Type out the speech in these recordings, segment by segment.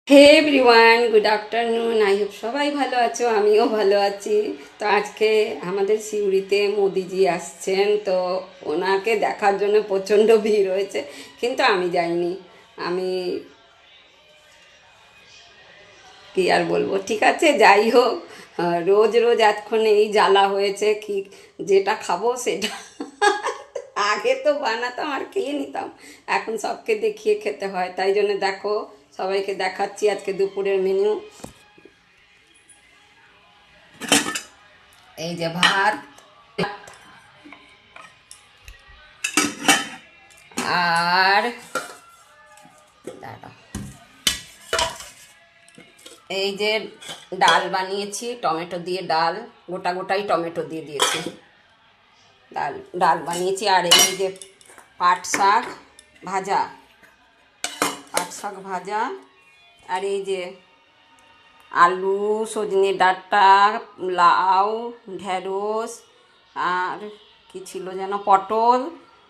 Hey everyone, good afternoon. I hope সবাই ভালো আছো, আমিও ভালো আছি। তো আজকে আমাদের সিউড়িতে মোদিজি আসছেন, তো ওনাকে দেখার জন্য প্রচণ্ড ভিড় হয়েছে, কিন্তু আমি যাইনি। আমি কি আর বলবো, ঠিক আছে যাই হোক। রোজ রোজ এতক্ষণ এই জ্বালা হয়েছে কি, যেটা খাবো সেটা আগে তো বানাতাম আর খেয়ে নিতাম, এখন সবকে দেখিয়ে খেতে হয়। তাই জন্য দেখো, সবাইকে দেখাচ্ছি আজকে দুপুরের মেনু। এই যে ভাত, আর দাঁড়াও, এই যে ডাল বানিয়েছি টমেটো দিয়ে, ডাল গোটা গোটাই টমেটো দিয়ে দিয়েছি। ডাল ডাল বানিয়েছি, আর এই যে পাট শাক ভাজা, পাট শাক ভাজা, আর এই যে আলু, সজনে ডাঁটা, লাউ, ঢেঁড়স, আর কি ছিল যেন, পটল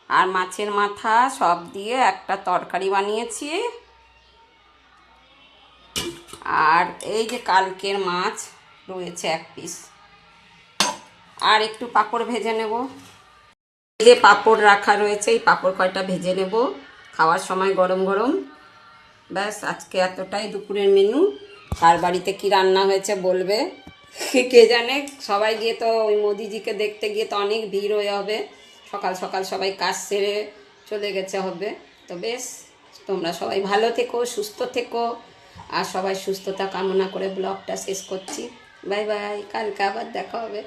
আর মাছের মাথা সব দিয়ে একটা তরকারি বানিয়েছি। আর এই যে কালকের মাছ রয়েছে এক পিস, আর একটু পাঁপড় ভেজে নেব। এই যে পাঁপড় রাখা রয়েছে, এই পাঁপড় কয়টা ভেজে নেব খাওয়ার সময় গরম গরম। ব্যাস, আজকে এতটাই দুপুরের মেনু। কার বাড়িতে কি রান্না হয়েছে বলবে, কে জানে। সবাই গিয়ে তো ওই মোদিজিকে দেখতে গিয়ে তো অনেক ভিড় হয়ে হবে, সকাল সকাল সবাই কাজ সেরে চলে গেছে হবে। তো বেশ, তোমরা সবাই ভালো থেকো, সুস্থ থেকো, আর সবাই সুস্থতা কামনা করে ব্লগটা শেষ করছি। বাই বাই, কালকে আবার দেখা হবে।